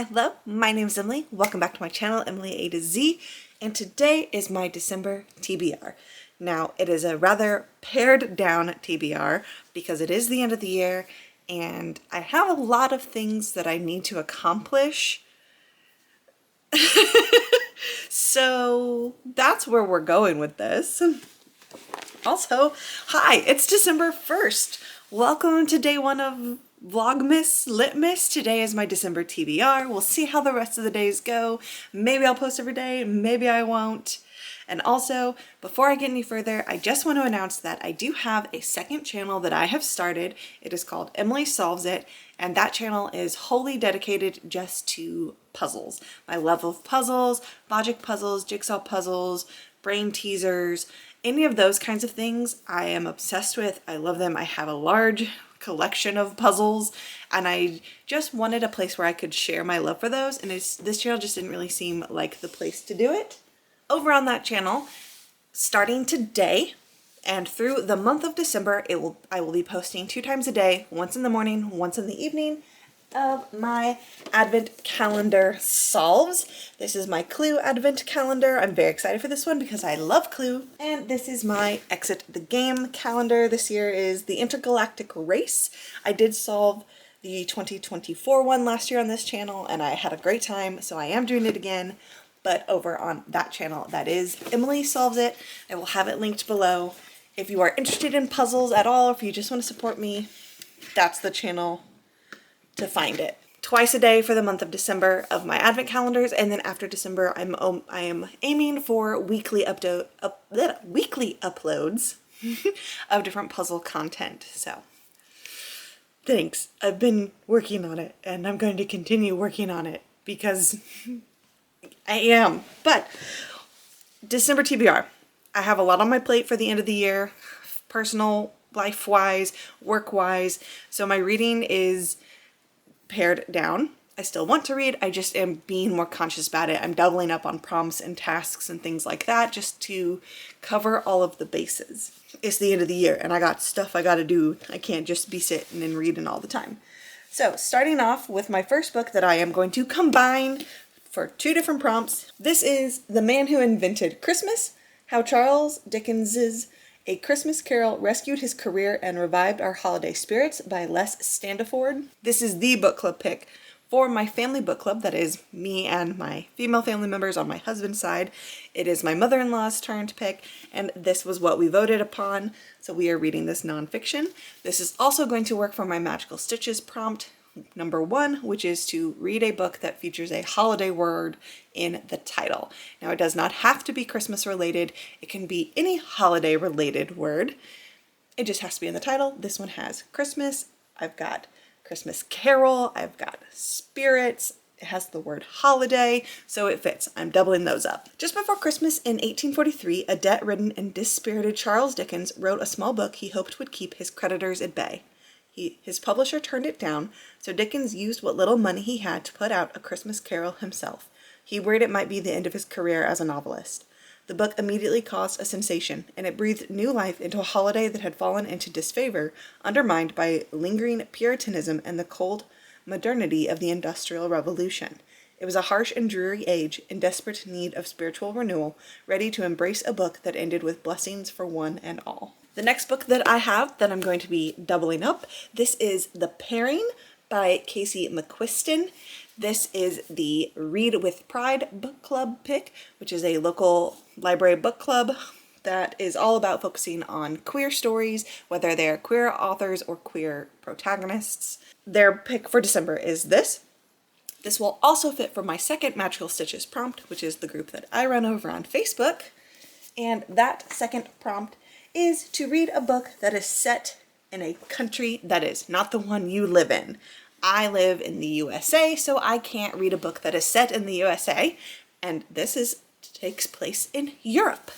Hello, my name is Emily. Welcome back to my channel, Emily A to Z, and today is my December TBR. Now, it is a rather pared down TBR because it is the end of the year and I have a lot of things that I need to accomplish. So that's where we're going with this. Also, hi, it's December 1st. Welcome to day one of Vlogmas Litmas. Today is my December TBR. We'll see how the rest of the days go. Maybe I'll post every day, maybe I won't. And also, before I get any further, I just want to announce that I do have a second channel that I have started. It is called Emily Solves It, and that channel is wholly dedicated just to puzzles. My love of puzzles, logic puzzles, jigsaw puzzles, brain teasers, any of those kinds of things I am obsessed with. I love them. I have a large collection of puzzles and I just wanted a place where I could share my love for those, and this channel just didn't really seem like the place to do it. Over on that channel, starting today and through the month of December, I will be posting 2 times a day, once in the morning, once in the evening, of my advent calendar solves. This is my Clue advent calendar. I'm very excited for this one because I love Clue. And this is my exit the game calendar. This year is the Intergalactic Race. I did solve the 2024 one last year on this channel and I had a great time, so I am doing it again. But over on that channel, that is Emily Solves It. I will have it linked below. If you are interested in puzzles at all, if you just want to support me, that's the channel to find it. Twice a day for the month of December of my advent calendars, and then after December I am aiming for weekly uploads of different puzzle content. So thanks. I've been working on it and I'm going to continue working on it because I am. But December TBR. I have a lot on my plate for the end of the year, personal life-wise, work-wise, so my reading is pared down. I still want to read, I just am being more conscious about it. I'm doubling up on prompts and tasks and things like that just to cover all of the bases. It's the end of the year and I got stuff I gotta do. I can't just be sitting and reading all the time. So starting off with my first book that I am going to combine for 2 different prompts. This is The Man Who Invented Christmas, How Charles Dickens's A Christmas Carol Rescued His Career and Revived Our Holiday Spirits by Les Standiford. This is the book club pick for my family book club, that is me and my female family members on my husband's side. It is my mother-in-law's turn to pick, and this was what we voted upon, so we are reading this nonfiction. This is also going to work for my Magical Stitches prompt, number 1, which is to read a book that features a holiday word in the title. Now, it does not have to be Christmas related. It can be any holiday related word. It just has to be in the title. This one has Christmas. I've got Christmas Carol. I've got spirits. It has the word holiday, so it fits. I'm doubling those up. Just before Christmas in 1843, a debt-ridden and dispirited Charles Dickens wrote a small book he hoped would keep his creditors at bay. His publisher turned it down, so Dickens used what little money he had to put out A Christmas Carol himself. He worried it might be the end of his career as a novelist. The book immediately caused a sensation, and it breathed new life into a holiday that had fallen into disfavor, undermined by lingering Puritanism and the cold modernity of the Industrial Revolution. It was a harsh and dreary age, in desperate need of spiritual renewal, ready to embrace a book that ended with blessings for one and all. The next book that I have that I'm going to be doubling up, this is The Pairing by Casey McQuiston. This is the Read with Pride book club pick, which is a local library book club that is all about focusing on queer stories, whether they're queer authors or queer protagonists. Their pick for December is this. This will also fit for my second Magical Stitches prompt, which is the group that I run over on Facebook. And that second prompt is to read a book that is set in a country that is not the one you live in. I live in the USA, so I can't read a book that is set in the USA, and this takes place in Europe.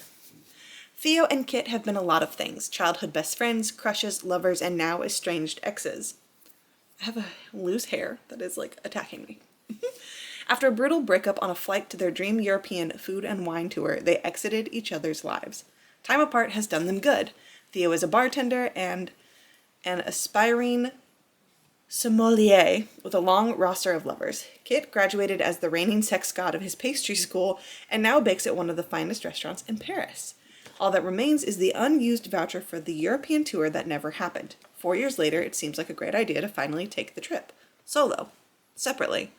Theo and Kit have been a lot of things: childhood best friends, crushes, lovers, and now estranged exes. I have a loose hair that is like attacking me. After a brutal breakup on a flight to their dream European food and wine tour, they exited each other's lives. Time apart has done them good. Theo is a bartender and an aspiring sommelier with a long roster of lovers. Kit graduated as the reigning sex god of his pastry school and now bakes at one of the finest restaurants in Paris. All that remains is the unused voucher for the European tour that never happened. 4 years later, it seems like a great idea to finally take the trip. Solo. Separately.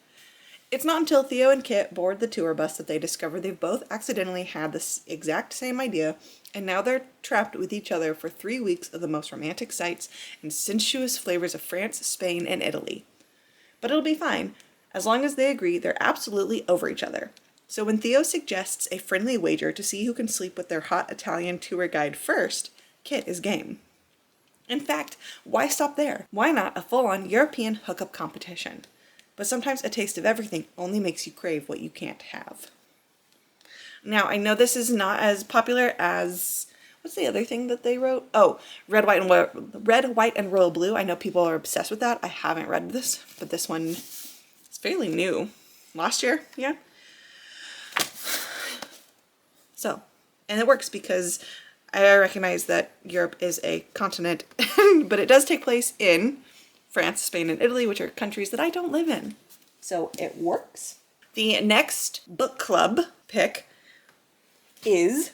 It's not until Theo and Kit board the tour bus that they discover they've both accidentally had this exact same idea, and now they're trapped with each other for 3 weeks of the most romantic sights and sensuous flavors of France, Spain, and Italy. But it'll be fine, as long as they agree they're absolutely over each other. So when Theo suggests a friendly wager to see who can sleep with their hot Italian tour guide first, Kit is game. In fact, why stop there? Why not a full-on European hookup competition? But sometimes a taste of everything only makes you crave what you can't have. Now, I know this is not as popular as, what's the other thing that they wrote? Oh, Red, White, and Royal Blue. I know people are obsessed with that. I haven't read this, but this one is fairly new. Last year, yeah. So, and it works because I recognize that Europe is a continent, but it does take place in France, Spain, and Italy, which are countries that I don't live in. So it works. The next book club pick is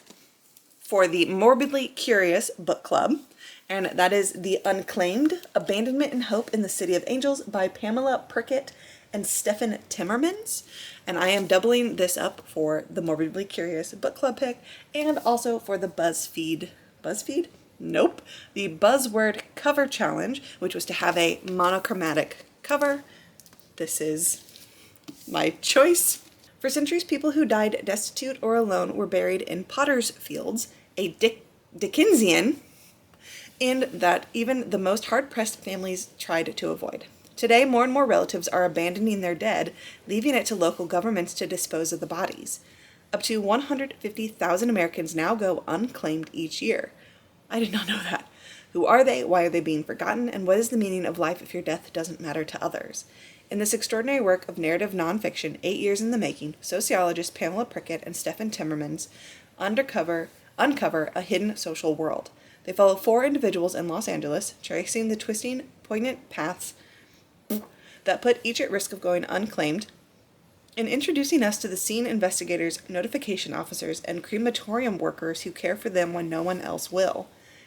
for the Morbidly Curious book club, and that is The Unclaimed, Abandonment and Hope in the City of Angels by Pamela Prickett and Stephen Timmermans. And I am doubling this up for the Morbidly Curious book club pick and also for the BuzzFeed? Nope. The Buzzword Cover Challenge, which was to have a monochromatic cover. This is my choice. For centuries, people who died destitute or alone were buried in potter's fields, a Dickensian, and that even the most hard-pressed families tried to avoid. Today, more and more relatives are abandoning their dead, leaving it to local governments to dispose of the bodies. Up to 150,000 Americans now go unclaimed each year. I did not know that. Who are they? Why are they being forgotten? And what is the meaning of life if your death doesn't matter to others? In this extraordinary work of narrative nonfiction, 8 years in the making, sociologists Pamela Prickett and Stephen Timmermans uncover a hidden social world. They follow 4 individuals in Los Angeles, tracing the twisting, poignant paths that put each at risk of going unclaimed, and introducing us to the scene investigators, notification officers, and crematorium workers who care for them when no one else will.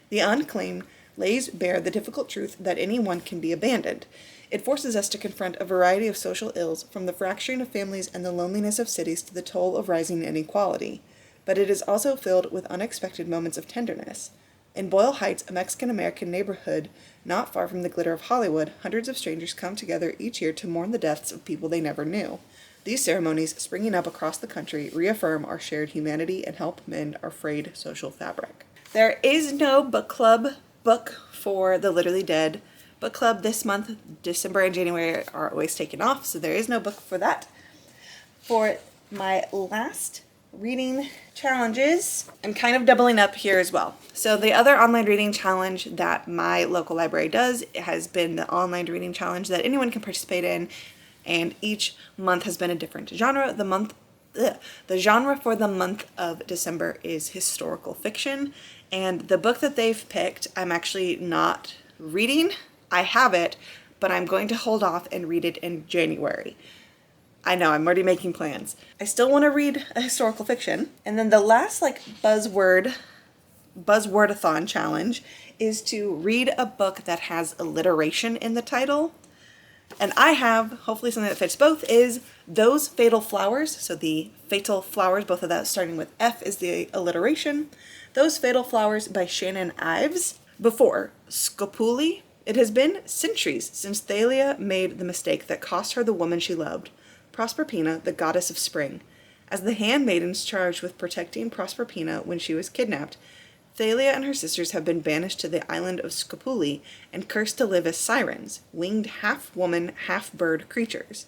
The Unclaimed lays bare the difficult truth that anyone can be abandoned. It forces us to confront a variety of social ills, from the fracturing of families and the loneliness of cities to the toll of rising inequality. But it is also filled with unexpected moments of tenderness. In Boyle Heights, a Mexican-American neighborhood not far from the glitter of Hollywood, hundreds of strangers come together each year to mourn the deaths of people they never knew. These ceremonies, springing up across the country, reaffirm our shared humanity and help mend our frayed social fabric. There is no book club book for the Literally Dead book club this month. December and January are always taken off, so there is no book for that. For my last reading challenges, I'm kind of doubling up here as well. So the other online reading challenge that my local library does has been the online reading challenge that anyone can participate in, and each month has been a different genre. The genre for the month of December is historical fiction, and the book that they've picked I'm actually not reading. I have it, but I'm going to hold off and read it in January. I know, I'm already making plans. I still want to read a historical fiction. And then the last buzzwordathon challenge is to read a book that has alliteration in the title. And I have, hopefully something that fits both, is Those Fatal Flowers. So the Fatal Flowers, both of that starting with F is the alliteration. Those Fatal Flowers by Shannon Ives. Before Scopuli, it has been centuries since Thalia made the mistake that cost her the woman she loved, Proserpina, the goddess of spring. As the handmaidens charged with protecting Proserpina when she was kidnapped, Thalia and her sisters have been banished to the island of Scopuli and cursed to live as sirens, winged half-woman, half-bird creatures.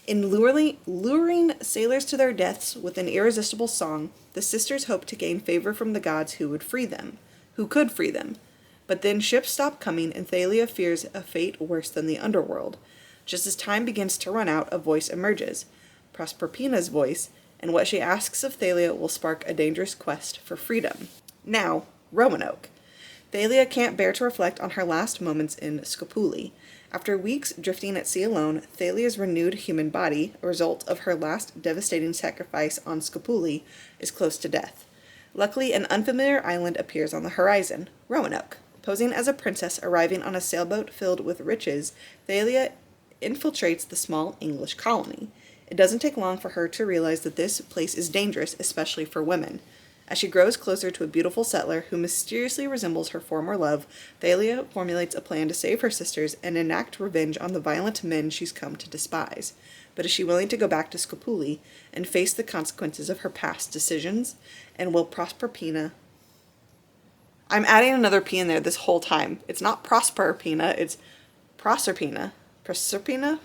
In luring sailors to their deaths with an irresistible song, the sisters hope to gain favor from the gods who could free them. But then ships stop coming, and Thalia fears a fate worse than the underworld. Just as time begins to run out, a voice emerges, Proserpina's voice, and what she asks of Thalia will spark a dangerous quest for freedom. Now, Roanoke. Thalia can't bear to reflect on her last moments in Scopuli. After weeks drifting at sea alone, Thalia's renewed human body, a result of her last devastating sacrifice on Scapuli, is close to death. Luckily, an unfamiliar island appears on the horizon, Roanoke. Posing as a princess arriving on a sailboat filled with riches, Thalia infiltrates the small English colony. It doesn't take long for her to realize that this place is dangerous, especially for women. As she grows closer to a beautiful settler who mysteriously resembles her former love, Thalia formulates a plan to save her sisters and enact revenge on the violent men she's come to despise. But is she willing to go back to Scapuli and face the consequences of her past decisions? And will Proserpina... I'm adding another P in there this whole time. It's not Proserpina, it's Proserpina. Proserpina.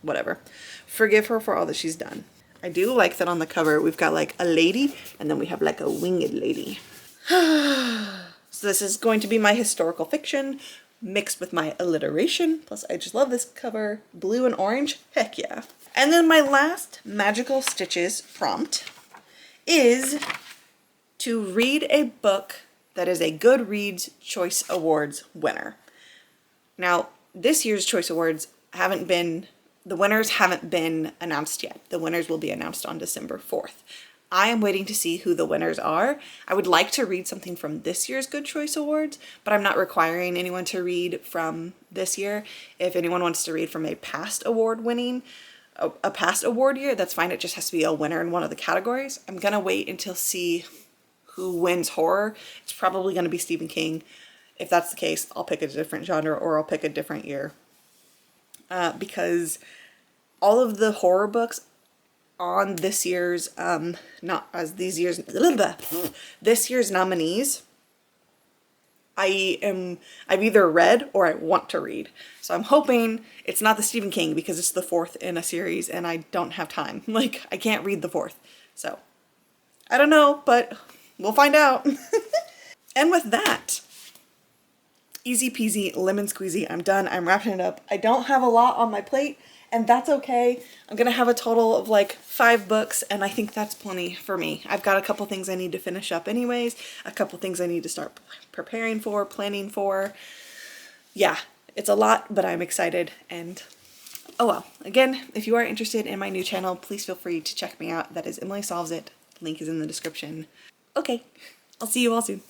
Whatever. Forgive her for all that she's done. I do like that on the cover we've got like a lady and then we have like a winged lady. So this is going to be my historical fiction mixed with my alliteration. Plus I just love this cover. Blue and orange. Heck yeah. And then my last Magical Stitches prompt is to read a book that is a Goodreads Choice Awards winner. Now, this year's Choice Awards the winners haven't been announced yet. The winners will be announced on December 4th. I am waiting to see who the winners are. I would like to read something from this year's Good Choice Awards, but I'm not requiring anyone to read from this year. If anyone wants to read from a past award year, that's fine. It just has to be a winner in one of the categories. I'm gonna wait until see who wins horror. It's probably gonna be Stephen King. If that's the case, I'll pick a different genre or I'll pick a different year. Because all of the horror books on this year's, this year's nominees, I've either read or I want to read. So I'm hoping it's not the Stephen King because it's the fourth in a series and I don't have time. Like, I can't read the fourth. So, I don't know, but we'll find out. And with that, easy peasy, lemon squeezy, I'm done. I'm wrapping it up. I don't have a lot on my plate, and that's okay. I'm gonna have a total of like 5 books, and I think that's plenty for me. I've got a couple things I need to finish up anyways, a couple things I need to start preparing for, planning for. Yeah, it's a lot, but I'm excited, and oh well. Again, if you are interested in my new channel, please feel free to check me out. That is Emily Solves It. Link is in the description. Okay, I'll see you all soon.